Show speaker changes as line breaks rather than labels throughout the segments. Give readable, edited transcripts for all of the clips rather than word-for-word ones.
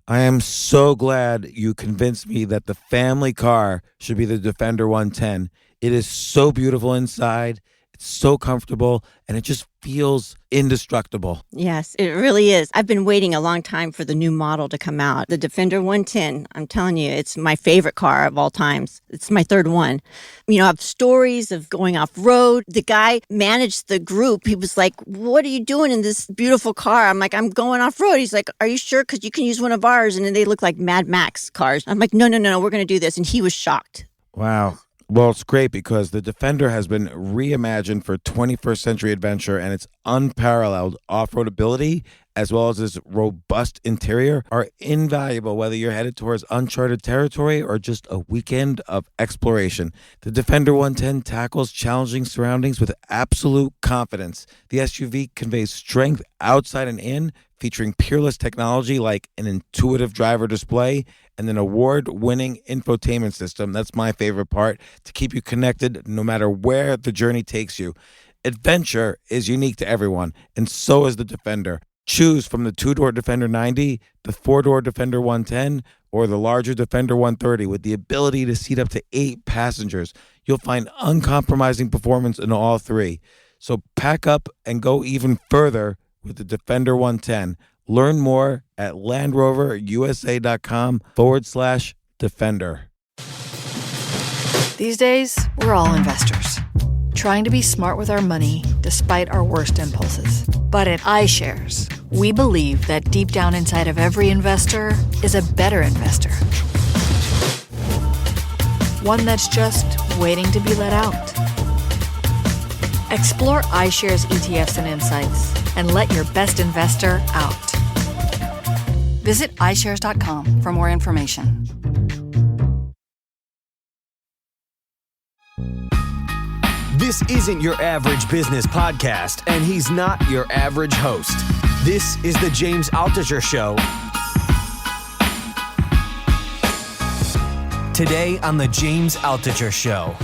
I am so glad you convinced me that the family car should be the Defender 110. It is so beautiful inside. It's so comfortable and it just feels indestructible.
Yes, it really is. I've been waiting a long time for the new model to come out. The Defender 110, I'm telling you, it's my favorite car of all times. It's my third one. You know, I have stories of going off road. The guy managed the group. He was like, "What are you doing in this beautiful car?" I'm like, "I'm going off road." He's like, "Are you sure? Because you can use one of ours." And then they look like Mad Max cars. I'm like, no, we're going to do this. And he was shocked.
Wow. Well, it's great because the Defender has been reimagined for 21st century adventure, and its unparalleled off-road ability as well as its robust interior are invaluable whether you're headed towards uncharted territory or just a weekend of exploration. The Defender 110 tackles challenging surroundings with absolute confidence. The SUV conveys strength outside and in, featuring peerless technology like an intuitive driver display and an award-winning infotainment system. That's my favorite part, to keep you connected no matter where the journey takes you. Adventure is unique to everyone, and so is the Defender. Choose from the two-door Defender 90, the four-door Defender 110, or the larger Defender 130 with the ability to seat up to 8 passengers. You'll find uncompromising performance in all three. So pack up and go even further with the Defender 110. Learn more at LandRoverUSA.com/Defender.
These days, we're all investors, trying to be smart with our money despite our worst impulses. But at iShares, we believe that deep down inside of every investor is a better investor. One that's just waiting to be let out. Explore iShares ETFs and insights and let your best investor out. Visit iShares.com for more information.
This isn't your average business podcast, and he's not your average host. This is the James Altucher Show. Today on the James Altucher Show.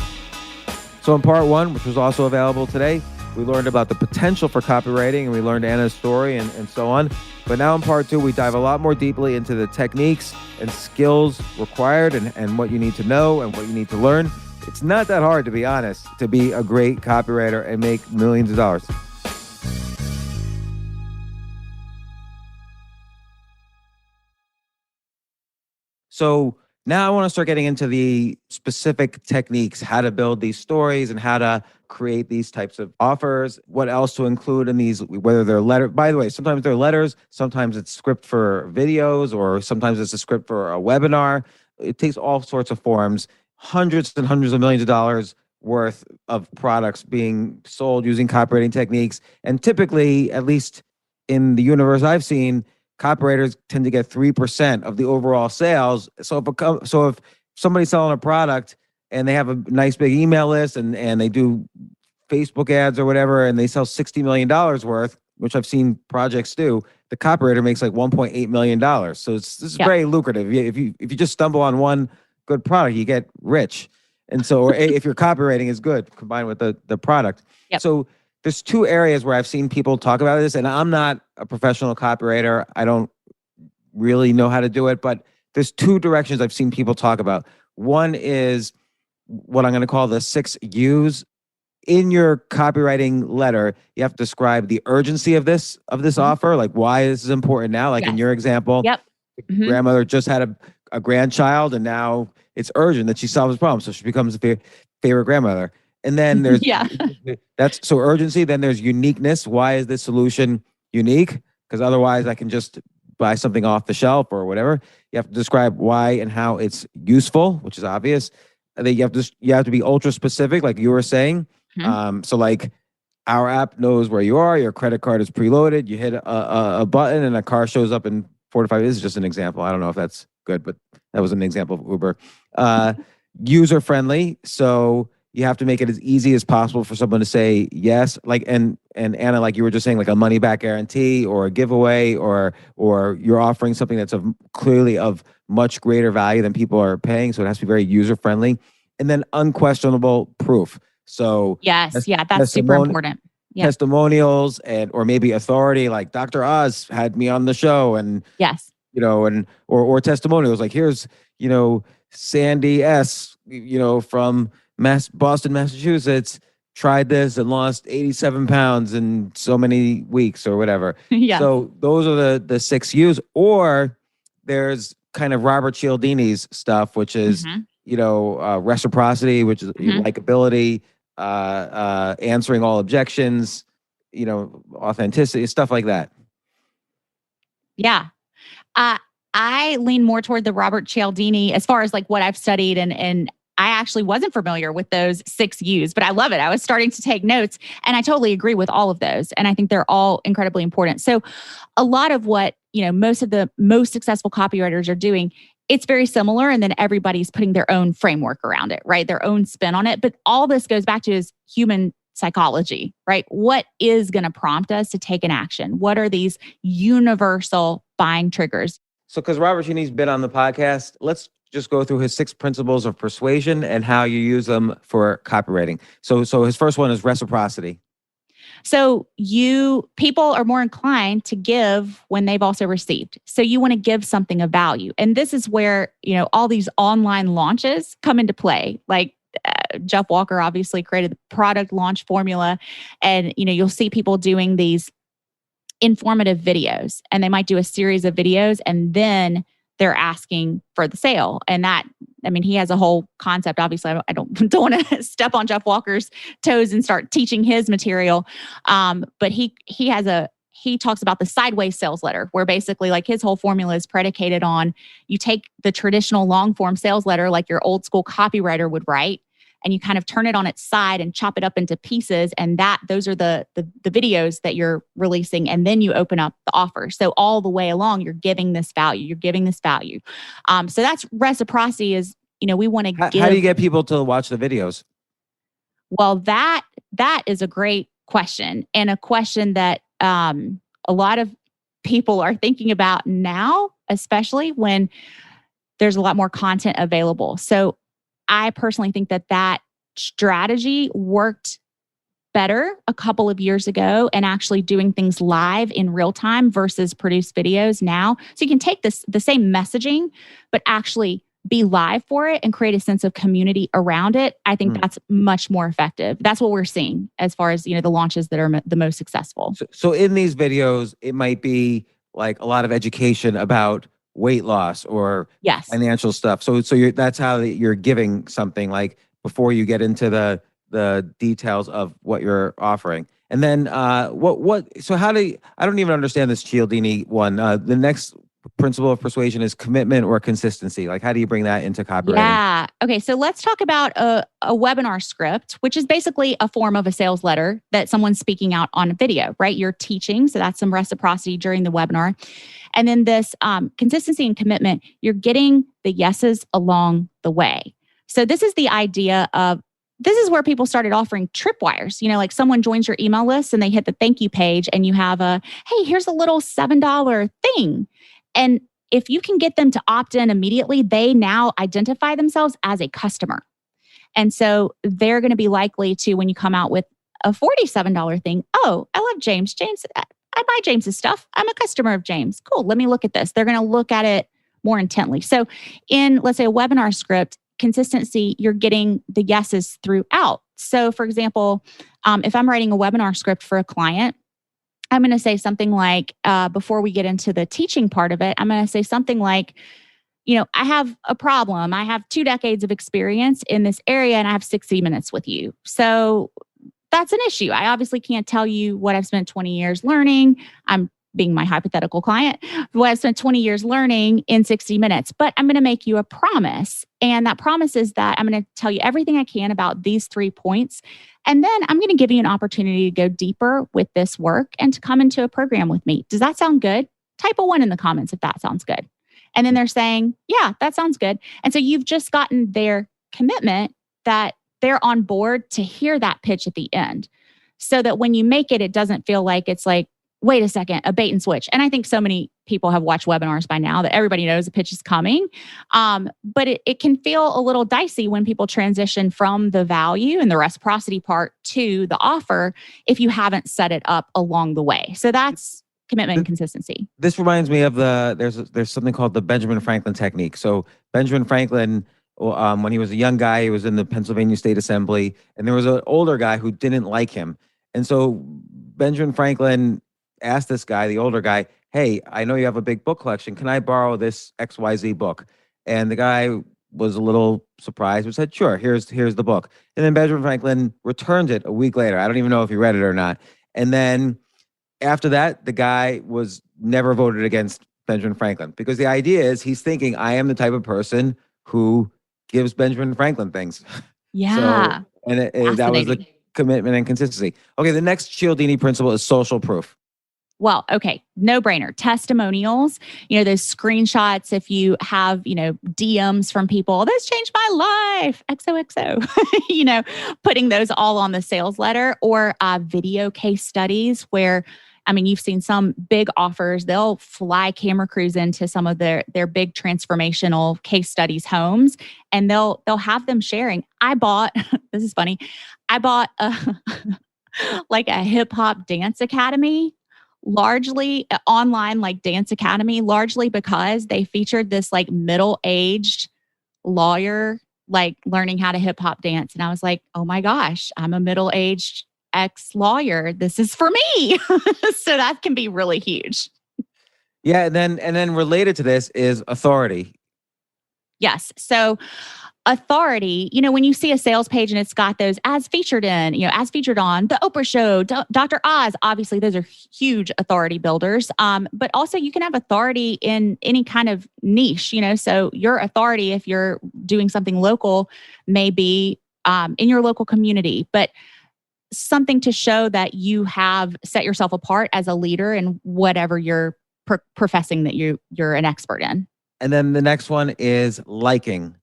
So in part one, which was also available today, we learned about the potential for copywriting, and we learned Anna's story and so on. But now in part two, we dive a lot more deeply into the techniques and skills required and what you need to know and what you need to learn. It's not that hard, to be honest, to be a great copywriter and make millions of dollars. So now I want to start getting into the specific techniques, how to build these stories and how to create these types of offers, what else to include in these, whether they're letter. By the way, sometimes they're letters, sometimes it's script for videos, or sometimes it's a script for a webinar. It takes all sorts of forms. Hundreds and hundreds of millions of dollars worth of products being sold using copywriting techniques. And typically, at least in the universe I've seen, copywriters tend to get 3% of the overall sales. So if somebody's selling a product and they have a nice big email list and they do Facebook ads or whatever, and they sell $60 million worth, which I've seen projects do, the copywriter makes like $1.8 million. So this is very lucrative. If you just stumble on one good product, you get rich. And so, or if your copywriting is good combined with the product.
Yep.
So there's two areas where I've seen people talk about this, and I'm not a professional copywriter. I don't really know how to do it, but there's two directions I've seen people talk about. One is what I'm going to call the 6 U's. In your copywriting letter, you have to describe the urgency of this offer, like why this is important now. Like in your example, grandmother just had a grandchild, and now it's urgent that she solves the problem. So she becomes a favorite grandmother. And then there's, that's so urgency. Then there's uniqueness. Why is this solution unique? Because otherwise I can just buy something off the shelf or whatever. You have to describe why and how it's useful, which is obvious. And then you have to be ultra specific, like you were saying. So like our app knows where you are. Your credit card is preloaded. You hit a button and a car shows up in 4 to 5. This is just an example. I don't know if that's good, but that was an example of Uber. User friendly. So you have to make it as easy as possible for someone to say yes. Like, and Anna, like you were just saying, like a money back guarantee or a giveaway, or you're offering something that's clearly of much greater value than people are paying. So it has to be very user friendly. And then unquestionable proof. So
that's super important.
Testimonials or maybe authority, like Dr. Oz had me on the show, and and or testimonials like, here's, Sandy S, from Boston, Massachusetts, tried this and lost 87 pounds in so many weeks or whatever.
Yeah.
So those are the 6 U's. Or there's kind of Robert Cialdini's stuff, which is, reciprocity, which is likability, answering all objections, authenticity, stuff like that.
Yeah. I lean more toward the Robert Cialdini as far as like what I've studied, and I actually wasn't familiar with those 6 U's, but I love it. I was starting to take notes, and I totally agree with all of those. And I think they're all incredibly important. So a lot of what, most of the most successful copywriters are doing, it's very similar. And then everybody's putting their own framework around it, right? Their own spin on it. But all this goes back to is human psychology, right? What is going to prompt us to take an action? What are these universal buying triggers?
So, because Robert Cialdini's been on the podcast, let's just go through his 6 principles of persuasion and how you use them for copywriting. So his first one is reciprocity.
So people are more inclined to give when they've also received. So you want to give something of value. And this is where, all these online launches come into play. Like Jeff Walker obviously created the product launch formula. And, you'll see people doing these informative videos, and they might do a series of videos and then they're asking for the sale. And he has a whole concept. Obviously, I don't want to step on Jeff Walker's toes and start teaching his material. But he talks about the sideways sales letter, where basically like his whole formula is predicated on, you take the traditional long form sales letter like your old school copywriter would write, and you kind of turn it on its side and chop it up into pieces. And those are the videos that you're releasing. And then you open up the offer. So all the way along, you're giving this value. So that's reciprocity is, we want to give.
How do you get people to watch the videos?
Well, that is a great question, and a question that a lot of people are thinking about now, especially when there's a lot more content available. So I personally think that strategy worked better a couple of years ago, and actually doing things live in real time versus produce videos now. So you can take the same messaging, but actually be live for it and create a sense of community around it. I think that's much more effective. That's what we're seeing as far as, the launches that are the most successful.
So in these videos, it might be like a lot of education about weight loss or financial stuff. So that's how you're giving something, like before you get into the details of what you're offering. And then so I don't even understand this Cialdini one. The next principle of persuasion is commitment or consistency. Like, how do you bring that into copywriting?
Yeah. Okay. So let's talk about a webinar script, which is basically a form of a sales letter that someone's speaking out on a video, right? You're teaching. So that's some reciprocity during the webinar. And then this consistency and commitment, you're getting the yeses along the way. So this is the idea of, this is where people started offering tripwires. Like someone joins your email list and they hit the thank you page, and you have hey, here's a little $7 thing. And if you can get them to opt in immediately, they now identify themselves as a customer. And so they're going to be likely to, when you come out with a $47 thing, oh, I love James. I buy James's stuff. I'm a customer of James. Cool. Let me look at this. They're going to look at it more intently. So in, let's say, a webinar script, consistency, you're getting the yeses throughout. So for example, if I'm writing a webinar script for a client, I'm going to say something like, before we get into the teaching part of it, I'm going to say something like, I have a problem. I have 2 decades of experience in this area, and I have 60 minutes with you. So that's an issue. I obviously can't tell you what I've spent 20 years learning. I'm being my hypothetical client, what I've spent 20 years learning in 60 minutes, but I'm going to make you a promise. And that promise is that I'm going to tell you everything I can about these 3 points. And then I'm going to give you an opportunity to go deeper with this work and to come into a program with me. Does that sound good? Type a 1 in the comments if that sounds good. And then they're saying, yeah, that sounds good. And so you've just gotten their commitment that they're on board to hear that pitch at the end. So that when you make it, it doesn't feel like it's like, wait a second, a bait and switch. And I think so many people have watched webinars by now that everybody knows a pitch is coming. But it can feel a little dicey when people transition from the value and the reciprocity part to the offer if you haven't set it up along the way. So that's Commitment and consistency.
This reminds me of there's something called the Benjamin Franklin technique. So Benjamin Franklin, when he was a young guy, he was in the Pennsylvania State Assembly, and there was an older guy who didn't like him. And so Benjamin Franklin asked this guy, the older guy, hey, I know you have a big book collection. Can I borrow this XYZ book? And the guy was a little surprised, but said, sure, here's the book. And then Benjamin Franklin returned it a week later. I don't even know if he read it or not. And then after that, the guy was never voted against Benjamin Franklin, because the idea is he's thinking, I am the type of person who gives Benjamin Franklin things.
Yeah.
So, and that was the commitment and consistency. Okay, the next Cialdini principle is social proof.
Well, okay, no brainer. Testimonials, those screenshots, if you have, DMs from people, this changed my life, XOXO, putting those all on the sales letter, or video case studies where, you've seen some big offers, they'll fly camera crews into some of their big transformational case studies homes, and they'll have them sharing. This is funny, I bought like a hip hop dance academy, largely online, like dance academy, largely because they featured this like middle-aged lawyer, like learning how to hip hop dance. And I was like, oh my gosh, I'm a middle-aged ex-lawyer. This is for me. So that can be really huge.
Yeah. And then related to this is authority.
Yes. So authority, when you see a sales page and it's got those as featured in, as featured on The Oprah Show, Dr. Oz, obviously those are huge authority builders. But also you can have authority in any kind of niche, so your authority, if you're doing something local, may be in your local community, but something to show that you have set yourself apart as a leader in whatever you're professing that you're an expert in.
And then the next one is liking.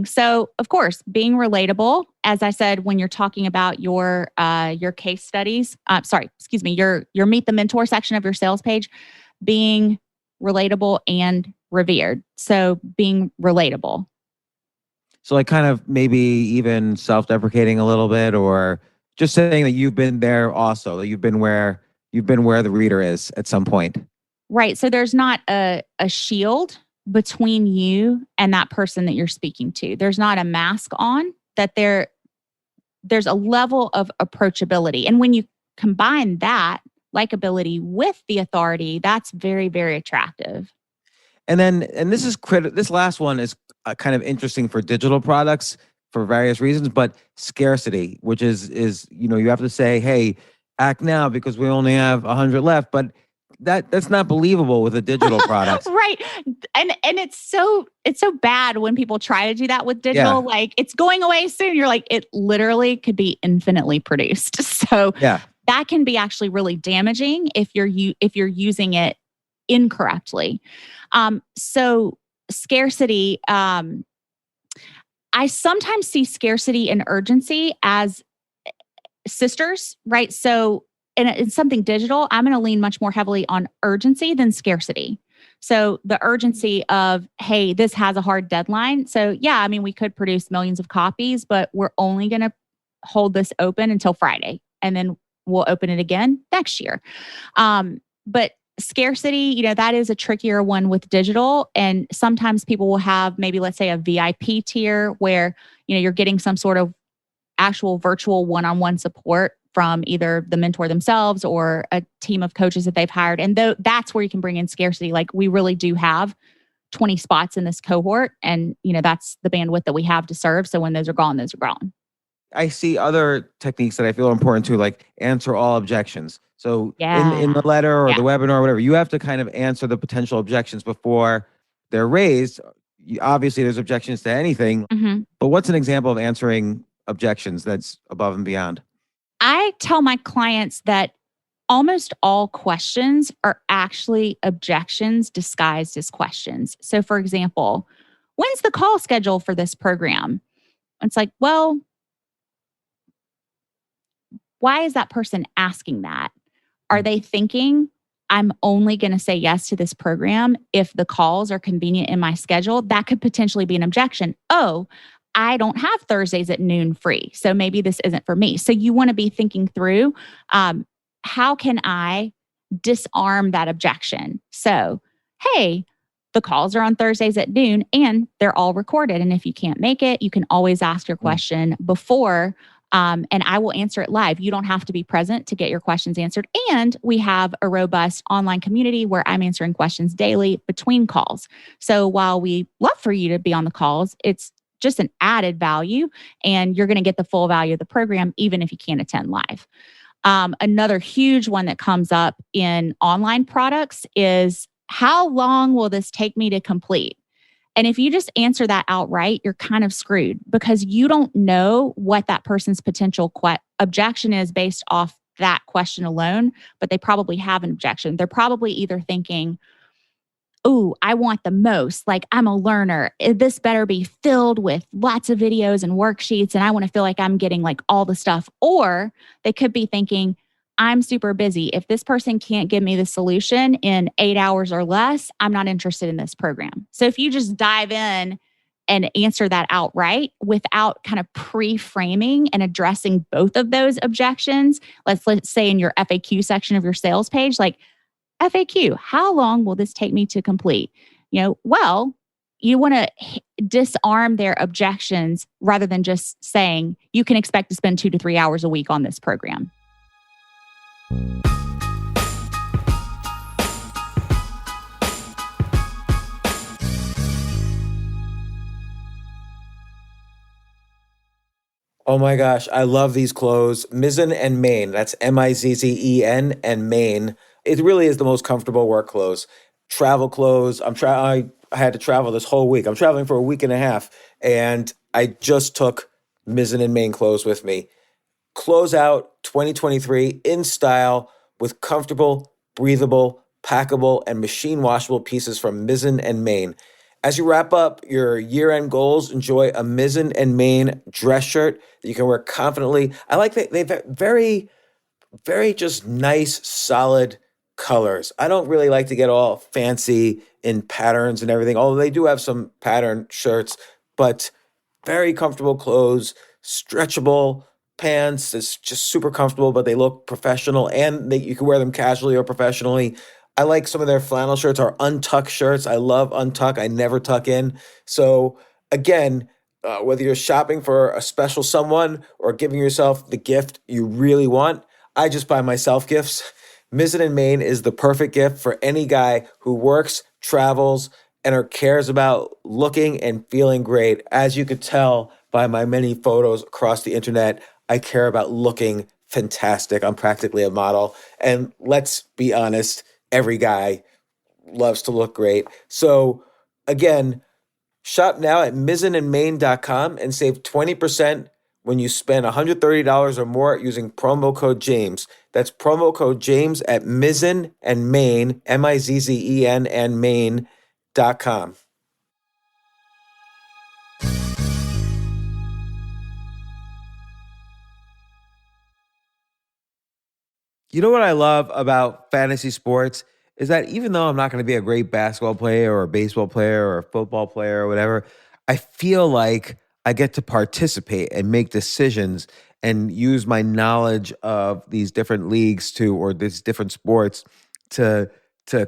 So, of course, being relatable, as I said, when you're talking about your case studies, your Meet the Mentor section of your sales page, being relatable and revered. So being relatable.
So like kind of maybe even self-deprecating a little bit, or just saying that you've been there also, that you've been where the reader is at some point.
Right. So there's not a shield between you and that person that you're speaking to. There's not a mask on, that there's a level of approachability. And when you combine that likability with the authority, that's very, very attractive.
And this last one is kind of interesting for digital products for various reasons, but scarcity, which is you have to say, hey, act now because we only have 100 left, but that's not believable with a digital product.
Right. And it's so bad when people try to do that with digital.
Yeah.
Like, it's going away soon. You're like, it literally could be infinitely produced. So
yeah, that
can be actually really damaging if you're using it incorrectly. So scarcity, I sometimes see scarcity and urgency as sisters, right? So in something digital, I'm going to lean much more heavily on urgency than scarcity. So the urgency of, hey, this has a hard deadline. So yeah, we could produce millions of copies, but we're only going to hold this open until Friday, and then we'll open it again next year. But scarcity, that is a trickier one with digital. And sometimes people will have maybe, let's say, a VIP tier where, you're getting some sort of actual virtual one-on-one support from either the mentor themselves or a team of coaches that they've hired. And that's where you can bring in scarcity. Like, we really do have 20 spots in this cohort, and that's the bandwidth that we have to serve. So when those are gone, those are gone.
I see other techniques that I feel are important too, like answer all objections. So in the letter or the webinar or whatever, you have to kind of answer the potential objections before they're raised. Obviously, there's objections to anything, but what's an example of answering objections that's above and beyond?
I tell my clients that almost all questions are actually objections disguised as questions. So for example, when's the call schedule for this program? It's like, well, why is that person asking that? Are they thinking, I'm only going to say yes to this program if the calls are convenient in my schedule? That could potentially be an objection. Oh, I don't have Thursdays at noon free, so maybe this isn't for me. So you want to be thinking through, how can I disarm that objection. So, hey, the calls are on Thursdays at noon and they're all recorded. And if you can't make it, you can always ask your question before, and I will answer it live. You don't have to be present to get your questions answered. And we have a robust online community where I'm answering questions daily between calls. So while we love for you to be on the calls, it's just an added value, and you're going to get the full value of the program even if you can't attend live. Another huge one that comes up in online products is, how long will this take me to complete? And if you just answer that outright, you're kind of screwed, because you don't know what that person's potential objection is based off that question alone, but they probably have an objection. They're probably either thinking, oh, I want the most. Like, I'm a learner. This better be filled with lots of videos and worksheets, and I want to feel like I'm getting like all the stuff. Or they could be thinking, I'm super busy. If this person can't give me the solution in 8 hours or less, I'm not interested in this program. So if you just dive in and answer that outright without kind of pre-framing and addressing both of those objections, let's say in your FAQ section of your sales page, like, FAQ, how long will this take me to complete? Well, you want to disarm their objections rather than just saying you can expect to spend 2 to 3 hours a week on this program.
Oh my gosh, I love these clothes. Mizzen and Main, that's Mizzen and Main. It really is the most comfortable work clothes. Travel clothes. I had to travel this whole week. I'm traveling for a week and a half, and I just took Mizzen and Main clothes with me. Close out 2023 in style with comfortable, breathable, packable, and machine washable pieces from Mizzen and Main. As you wrap up your year-end goals, enjoy a Mizzen and Main dress shirt that you can wear confidently. I like that they've very, very just nice, solid colors. I don't really like to get all fancy in patterns and everything, although they do have some pattern shirts, but very comfortable clothes, stretchable pants. It's just super comfortable, but they look professional, and you can wear them casually or professionally. I like some of their flannel shirts or untuck shirts. I love untuck. I never tuck in. So again, whether you're shopping for a special someone or giving yourself the gift you really want, I just buy myself gifts. Mizzen and Main is the perfect gift for any guy who works, travels, and cares about looking and feeling great. As you could tell by my many photos across the internet, I care about looking fantastic. I'm practically a model. And let's be honest, every guy loves to look great. So again, shop now at mizzenandmain.com and save 20% when you spend $130 or more using promo code James. That's promo code James at Mizzen and Main, Mizzen and Main.com. You know what I love about fantasy sports is that even though I'm not going to be a great basketball player or a baseball player or a football player or whatever, I feel like I get to participate and make decisions and use my knowledge of these different leagues or these different sports to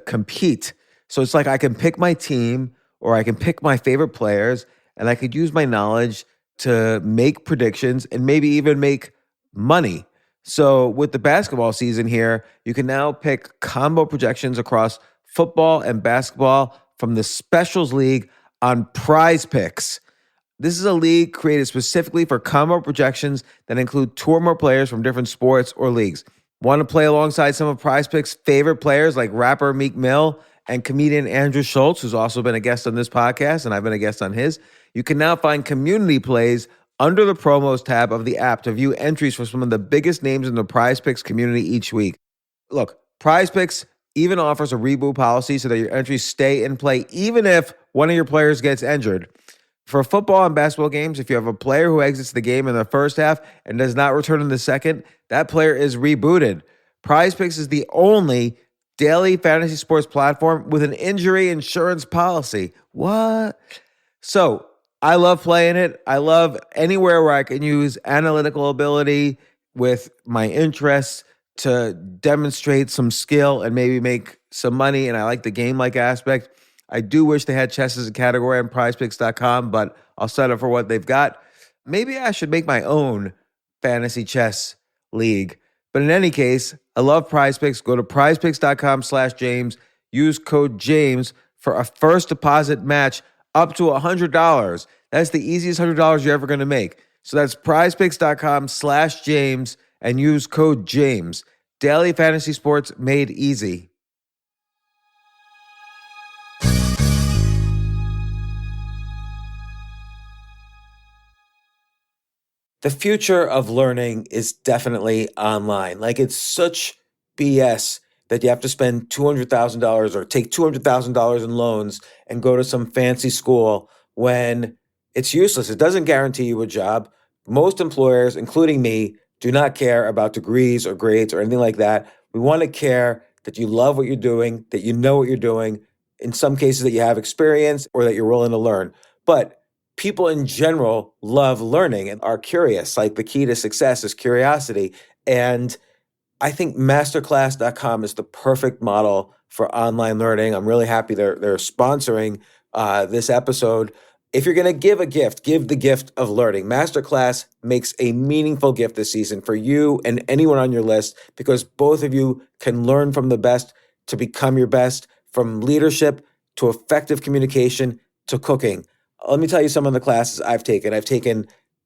compete. So it's like I can pick my team or I can pick my favorite players, and I could use my knowledge to make predictions and maybe even make money. So with the basketball season here, you can now pick combo projections across football and basketball from the Specials League on Prize Picks. This is a league created specifically for combo projections that include two or more players from different sports or leagues. Want to play alongside some of Prize Picks' favorite players like rapper Meek Mill and comedian Andrew Schultz, who's also been a guest on this podcast, and I've been a guest on his? You can now find community plays under the promos tab of the app to view entries for some of the biggest names in the Prize Picks community each week. Look, Prize Picks even offers a reboot policy so that your entries stay in play even if one of your players gets injured. For football and basketball games, if you have a player who exits the game in the first half and does not return in the second, that player is rebooted. Prize Picks is the only daily fantasy sports platform with an injury insurance policy. What? So I love playing it. I love anywhere where I can use analytical ability with my interests to demonstrate some skill and maybe make some money, and I like the game-like aspect. I do wish they had chess as a category on prizepicks.com, but I'll settle for what they've got. Maybe I should make my own fantasy chess league. But in any case, I love Prize Picks. Go to prizepicks.com/James. Use code James for a first deposit match up to $100. That's the easiest $100 you're ever going to make. So that's prizepicks.com/James and use code James. Daily fantasy sports made easy. The future of learning is definitely online. Like, it's such BS that you have to spend $200,000 or take $200,000 in loans and go to some fancy school when it's useless. It doesn't guarantee you a job. Most employers, including me, do not care about degrees or grades or anything like that. We want to care that you love what you're doing, that you know what you're doing, in some cases that you have experience or that you're willing to learn. But people in general love learning and are curious. Like, the key to success is curiosity. And I think masterclass.com is the perfect model for online learning. I'm really happy they're sponsoring this episode. If you're going to give a gift, give the gift of learning. Masterclass makes a meaningful gift this season for you and anyone on your list, because both of you can learn from the best to become your best, from leadership to effective communication to cooking. Let me tell you some of the classes I've taken. I've taken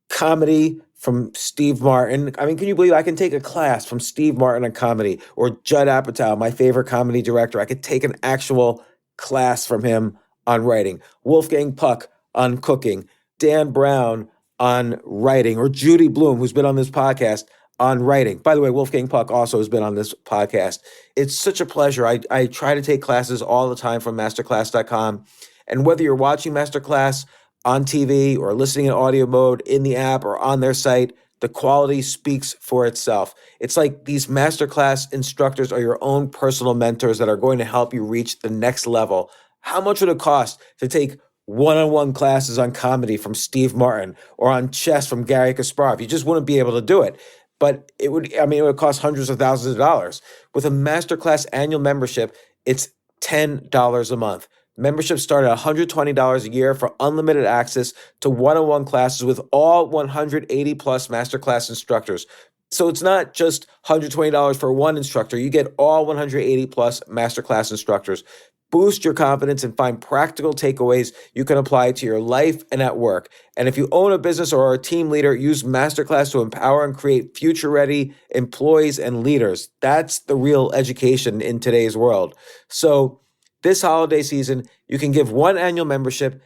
comedy from Steve Martin. I mean, can you believe I can take a class from Steve Martin on comedy, or Judd Apatow, my favorite comedy director? I could take an actual class from him on writing. Wolfgang Puck on cooking. Dan Brown on writing, or Judy Bloom, who's been on this podcast, on writing. By the way, Wolfgang Puck also has been on this podcast. It's such a pleasure. I try to take classes all the time from masterclass.com. And whether you're watching Masterclass on TV or listening in audio mode in the app or on their site, the quality speaks for itself. It's like these Masterclass instructors are your own personal mentors that are going to help you reach the next level. How much would it cost to take one-on-one classes on comedy from Steve Martin or on chess from Gary Kasparov? You just wouldn't be able to do it. But it would cost hundreds of thousands of dollars. With a Masterclass annual membership, it's $10 a month. Memberships start at $120 a year for unlimited access to one-on-one classes with all 180 plus Masterclass instructors. So it's not just $120 for one instructor. You get all 180 plus Masterclass instructors. Boost your confidence and find practical takeaways you can apply to your life and at work. And if you own a business or are a team leader, use Masterclass to empower and create future-ready employees and leaders. That's the real education in today's world. So this holiday season, you can give one annual membership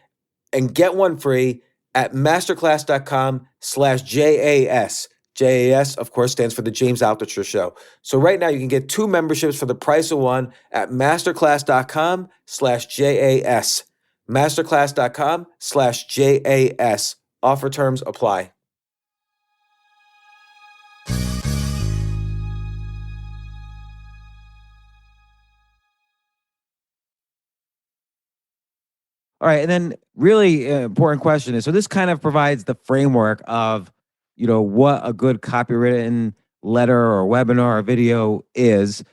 and get one free at masterclass.com/JAS. JAS, of course, stands for the James Altucher Show. So right now you can get two memberships for the price of one at masterclass.com/JAS. Masterclass.com/JAS. Offer terms apply. All right. And then really important question is, so this kind of provides the framework of, what a good copywritten letter or webinar or video is.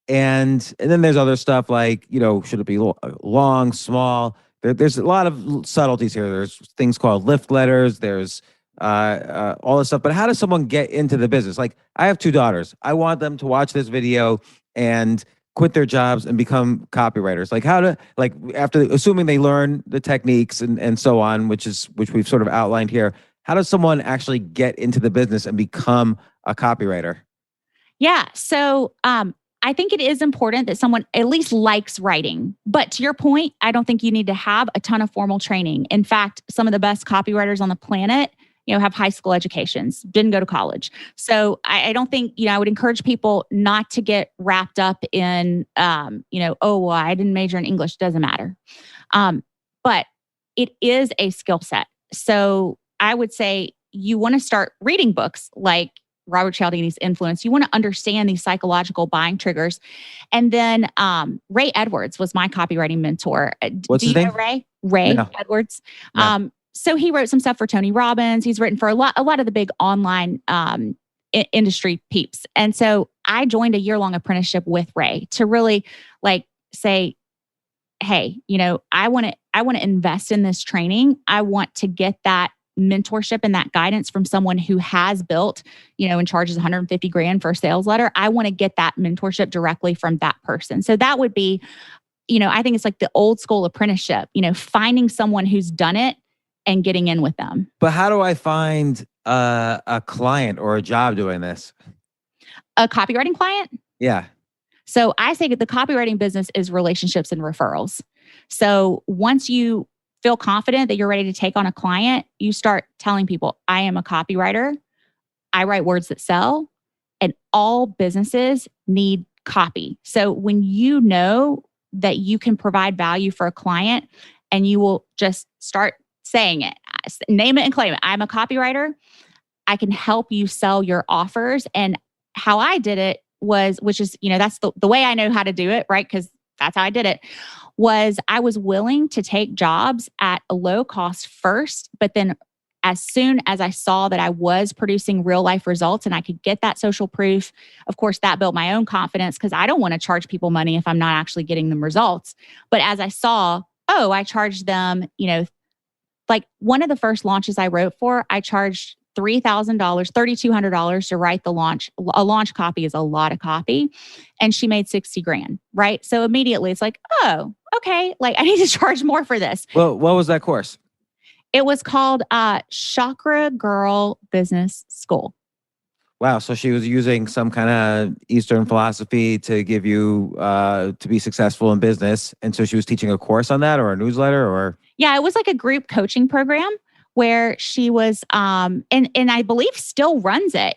And then there's other stuff like, should it be long, small? There's a lot of subtleties here. There's things called lift letters. There's all this stuff. But how does someone get into the business? Like, I have two daughters. I want them to watch this video and quit their jobs and become copywriters. Like, after assuming they learn the techniques and so on, which we've sort of outlined here, how does someone actually get into the business and become a copywriter?
Yeah. So I think it is important that someone at least likes writing. But to your point, I don't think you need to have a ton of formal training. In fact, some of the best copywriters on the planet, have high school educations, didn't go to college. So I don't think, I would encourage people not to get wrapped up in, I didn't major in English, doesn't matter. But it is a skill set. So I would say you want to start reading books like Robert Cialdini's Influence. You want to understand these psychological buying triggers. And then Ray Edwards was my copywriting mentor.
What's his name?
Ray? Ray
No.
Edwards.
No.
So he wrote some stuff for Tony Robbins. He's written for a lot of the big online industry peeps. And so I joined a year-long apprenticeship with Ray to really like say, hey, I want to invest in this training. I want to get that mentorship and that guidance from someone who has built, and charges 150 grand for a sales letter. I want to get that mentorship directly from that person. So that would be, I think it's like the old school apprenticeship, finding someone who's done it and getting in with them.
But how do I find a client or a job doing this?
A copywriting client?
Yeah.
So I say that the copywriting business is relationships and referrals. So once you feel confident that you're ready to take on a client, you start telling people, I am a copywriter. I write words that sell, and all businesses need copy. So when you know that you can provide value for a client and you will just start saying it, name it and claim it. I'm a copywriter. I can help you sell your offers. And how I did it was, which is, that's the way I know how to do it, right? Because that's how I did it, was I was willing to take jobs at a low cost first, but then as soon as I saw that I was producing real life results and I could get that social proof, of course, that built my own confidence because I don't want to charge people money if I'm not actually getting them results. But as I saw, I charged them, like one of the first launches I wrote for, I charged $3,000, $3,200 to write the launch. A launch copy is a lot of copy. And she made 60 grand, right? So immediately it's like, oh, okay. Like I need to charge more for this.
Well, what was that course?
It was called Chakra Girl Business School.
Wow. So she was using some kind of Eastern philosophy to give you to be successful in business. And so she was teaching a course on that or a newsletter or?
Yeah, it was like a group coaching program where she was, and I believe still runs it,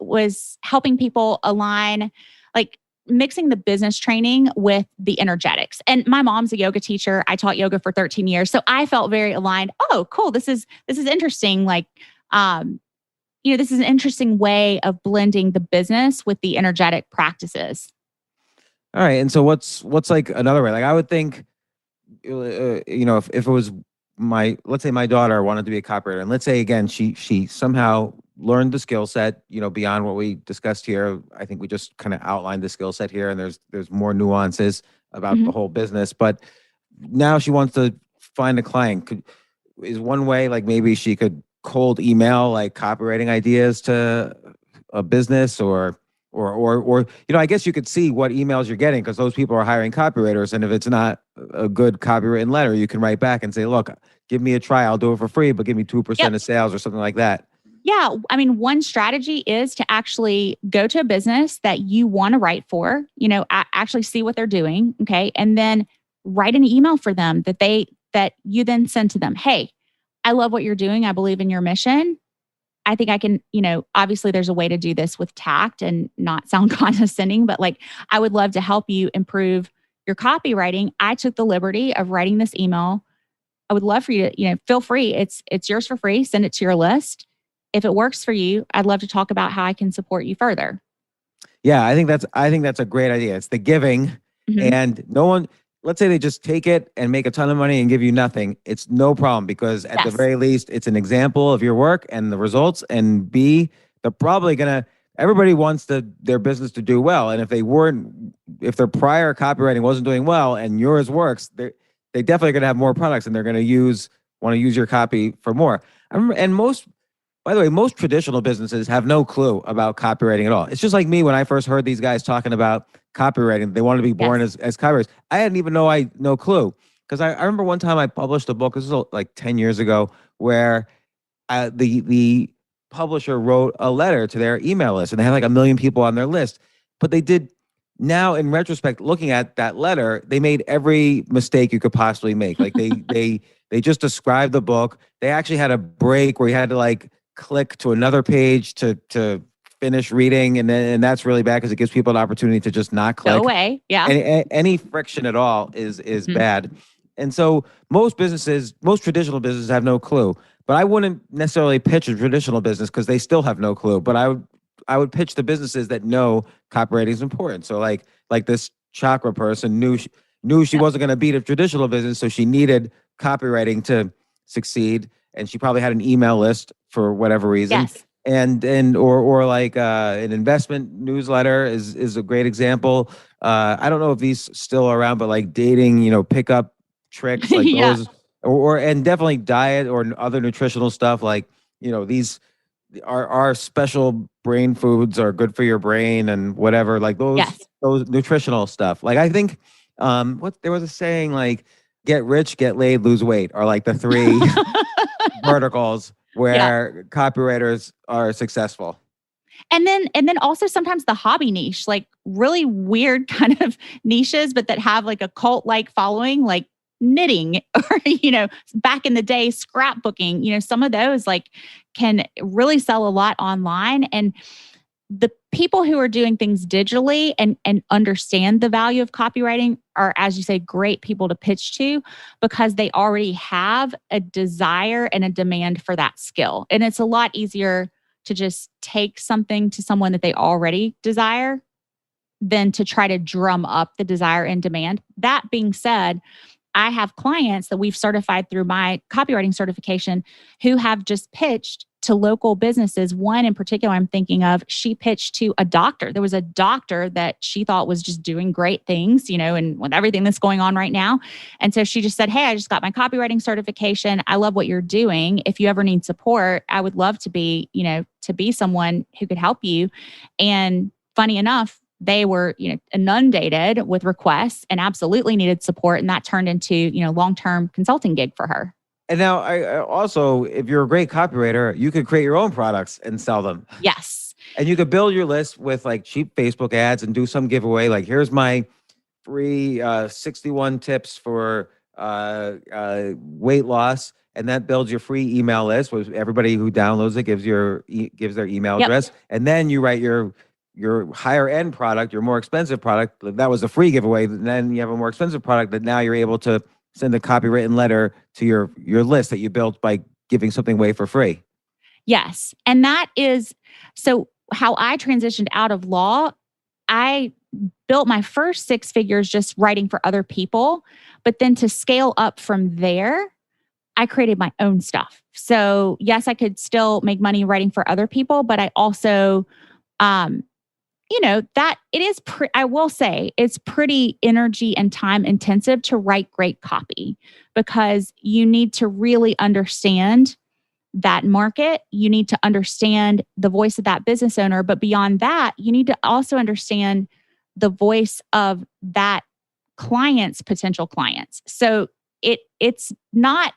was helping people align, like mixing the business training with the energetics. And my mom's a yoga teacher. I taught yoga for 13 years. So I felt very aligned. Oh, cool. This is interesting. Like, this is an interesting way of blending the business with the energetic practices.
All right. And so what's like another way? Like I would think, if it was let's say my daughter wanted to be a copywriter, and let's say again, she somehow learned the skill set, beyond what we discussed here. I think we just kind of outlined the skill set here, and there's more nuances about the whole business. But now she wants to find a client. Is one way, like maybe she could cold email like copywriting ideas to a business or I guess you could see what emails you're getting because those people are hiring copywriters. And if it's not a good copywritten letter, you can write back and say, look, give me a try. I'll do it for free, but give me 2% of sales or something like that.
Yeah. I mean, one strategy is to actually go to a business that you want to write for, actually see what they're doing. Okay. And then write an email for them that you then send to them. Hey, I love what you're doing. I believe in your mission. I think I can, obviously there's a way to do this with tact and not sound condescending, but like, I would love to help you improve your copywriting. I took the liberty of writing this email. I would love for you to, feel free. It's yours for free. Send it to your list. If it works for you, I'd love to talk about how I can support you further.
Yeah, I think that's a great idea. It's the giving, and no one. Let's say they just take it and make a ton of money and give you nothing. It's no problem because at the very least, it's an example of your work and the results. And B, they're probably everybody wants their business to do well. And if their prior copywriting wasn't doing well and yours works, they definitely going to have more products and they're going to want to use your copy for more. By the way, most traditional businesses have no clue about copywriting at all. It's just like me when I first heard these guys talking about copywriting. They wanted to be born as copywriters. I didn't even know no clue. Because I remember one time I published a book, this was like 10 years ago, where the publisher wrote a letter to their email list and they had like 1 million people on their list. But they did, now in retrospect, looking at that letter, they made every mistake you could possibly make. Like they just described the book. They actually had a break where you had to like click to another page to finish reading, and that's really bad because it gives people an opportunity to just not click.
Go away. Yeah.
Any friction at all is bad. And so most traditional businesses have no clue. But I wouldn't necessarily pitch a traditional business because they still have no clue. But I would pitch the businesses that know copywriting is important. So like this chakra person knew she wasn't going to beat a traditional business, so she needed copywriting to succeed. And she probably had an email list for whatever reason.
Yes.
or like an investment newsletter is a great example. I don't know if these still are around, but like dating, pickup tricks like
Yeah.
those, and definitely diet or other nutritional stuff like, these our special brain foods are good for your brain and whatever, like
Yes.
those nutritional stuff. Like I think what there was a saying like get rich, get laid, lose weight are like the three verticals where copywriters are successful.
And then also sometimes the hobby niche, like really weird kind of niches, but that have like a cult-like following, like knitting or, back in the day, scrapbooking, some of those like can really sell a lot online. And the people who are doing things digitally and understand the value of copywriting are, as you say, great people to pitch to because they already have a desire and a demand for that skill. And it's a lot easier to just take something to someone that they already desire than to try to drum up the desire and demand. That being said, I have clients that we've certified through my copywriting certification who have just pitched to local businesses. One in particular I'm thinking of, she pitched to a doctor. There was a doctor that she thought was just doing great things, and with everything that's going on right now. And so she just said, hey, I just got my copywriting certification. I love what you're doing. If you ever need support, I would love to be, to be someone who could help you. And funny enough, they were, inundated with requests and absolutely needed support. And that turned into, long-term consulting gig for her.
And now I also, if you're a great copywriter, you could create your own products and sell them.
Yes.
And you could build your list with like cheap Facebook ads and do some giveaway. Like here's my free 61 tips for weight loss. And that builds your free email list with everybody who downloads it gives their email address. And then you write your higher end product, your more expensive product. That was a free giveaway. And then you have a more expensive product that now you're able to send a copywritten letter to your list that you built by giving something away for free.
Yes. And that is, so how I transitioned out of law, I built my first 6 figures just writing for other people. But then to scale up from there, I created my own stuff. So yes, I could still make money writing for other people, but I also, that it is, I will say it's pretty energy and time intensive to write great copy because you need to really understand that market. You need to understand the voice of that business owner. But beyond that, you need to also understand the voice of that client's potential clients. So it's not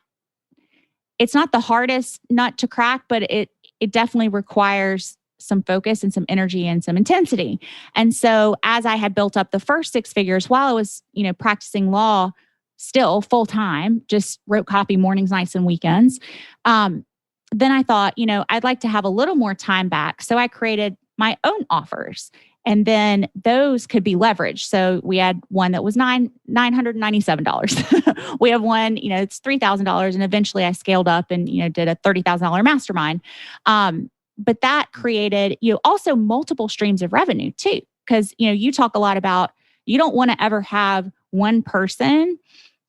the hardest nut to crack, but it definitely requires some focus and some energy and some intensity. And so as I had built up the first 6 figures while I was, practicing law still full time, just wrote copy mornings, nights, and weekends. Then I thought, I'd like to have a little more time back. So I created my own offers and then those could be leveraged. So we had one that was $997. We have one, it's $3,000. And eventually I scaled up and, did a $30,000 mastermind. But that created, also multiple streams of revenue too. Because, you talk a lot about, you don't want to ever have one person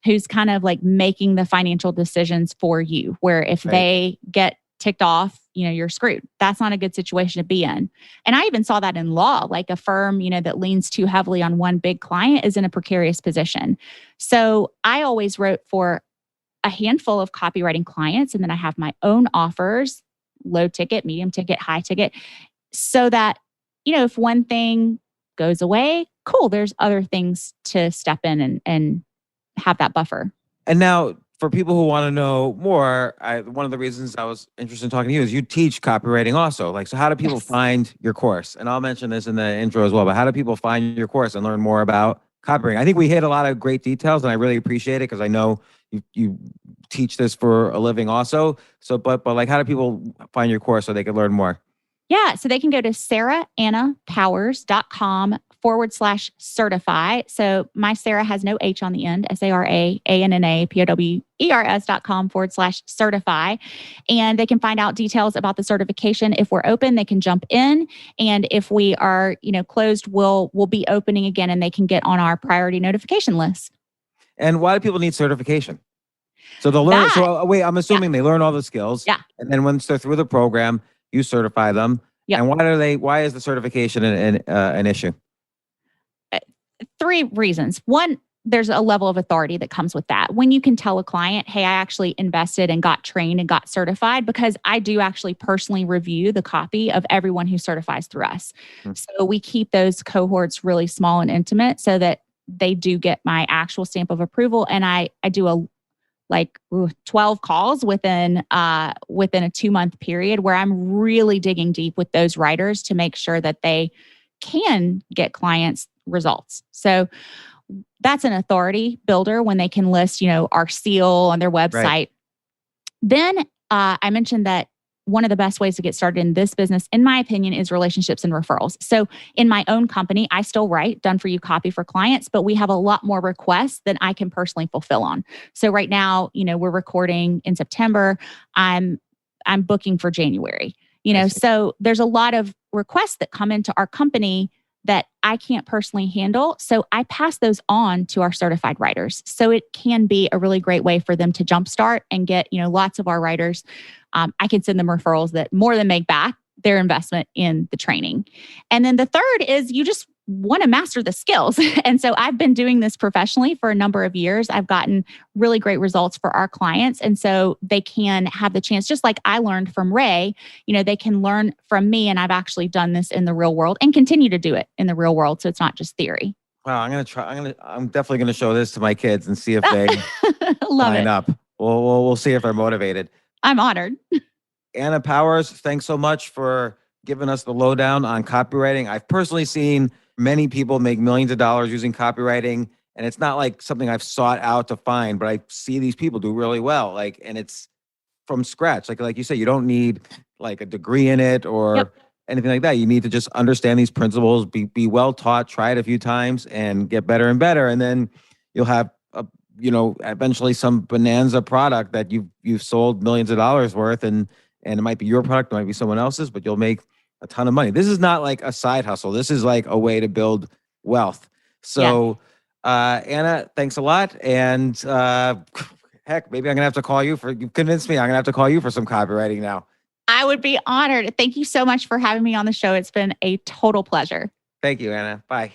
who's kind of like making the financial decisions for you, where if they get ticked off, you're screwed. That's not a good situation to be in. And I even saw that in law, like a firm, that leans too heavily on one big client is in a precarious position. So I always wrote for a handful of copywriting clients. And then I have my own offers, low ticket, medium ticket, high ticket, so that, if one thing goes away, cool, there's other things to step in and have that buffer.
And now for people who want to know more, one of the reasons I was interested in talking to you is you teach copywriting also. Like, so how do people find your course? And I'll mention this in the intro as well, but how do people find your course and learn more about copywriting? I think we hit a lot of great details and I really appreciate it because I know you teach this for a living also. So, but like, how do people find your course so they can learn more?
Yeah. So they can go to sarahannapowers.com/certify. So my Sarah has no H on the end, SarahAnnapowers.com/certify. And they can find out details about the certification. If we're open, they can jump in. And if we are, closed, we'll be opening again and they can get on our priority notification list.
And why do people need certification? So they'll learn. I'm assuming they learn all the skills.
Yeah.
And then once they're through the program, you certify them.
Yep.
And why is the certification an issue?
3 reasons. One, there's a level of authority that comes with that. When you can tell a client, hey, I actually invested and got trained and got certified, because I do actually personally review the copy of everyone who certifies through us. So we keep those cohorts really small and intimate so that they do get my actual stamp of approval. And I do 12 calls within a 2-month period where I'm really digging deep with those writers to make sure that they can get clients results. So that's an authority builder when they can list, our seal on their website.
Right.
Then I mentioned that one of the best ways to get started in this business, in my opinion, is relationships and referrals. So in my own company, I still write done for you copy for clients, but we have a lot more requests than I can personally fulfill on. So right now, we're recording in September. I'm booking for January. So there's a lot of requests that come into our company that I can't personally handle. So I pass those on to our certified writers. So it can be a really great way for them to jumpstart and get, lots of our writers. I can send them referrals that more than make back their investment in the training. And then the third is you just want to master the skills. And so I've been doing this professionally for a number of years. I've gotten really great results for our clients. And so they can have the chance, just like I learned from Ray, they can learn from me. And I've actually done this in the real world and continue to do it in the real world. So it's not just theory.
Wow, I'm definitely going to show this to my kids and see if they
Love
sign
it.
up. We'll see if they're motivated.
I'm honored.
Anna Powers, thanks so much for giving us the lowdown on copywriting. I've personally seen many people make millions of dollars using copywriting, and it's not like something I've sought out to find, but I see these people do really well. And it's from scratch. Like you said, you don't need like a degree in it or anything like that. You need to just understand these principles, be well taught, try it a few times, and get better and better, and then you'll have eventually some bonanza product that you've sold millions of dollars worth, and it might be your product, it might be someone else's, but you'll make a ton of money. This is not like a side hustle. This is like a way to build wealth. So, Anna, thanks a lot. And heck, maybe I'm gonna have to call you you've convinced me. I'm gonna have to call you for some copywriting now.
I would be honored. Thank you so much for having me on the show. It's been a total pleasure.
Thank you, Anna. Bye.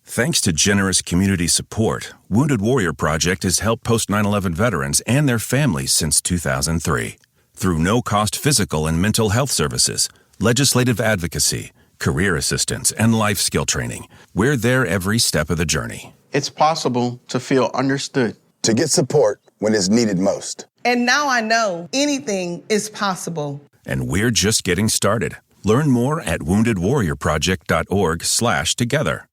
Thanks to generous community support, Wounded Warrior Project has helped post 9/11 veterans and their families since 2003. Through no-cost physical and mental health services, legislative advocacy, career assistance, and life skill training, we're there every step of the journey.
It's possible to feel understood.
To get support when it's needed most.
And now I know anything is possible.
And we're just getting started. Learn more at woundedwarriorproject.org/together.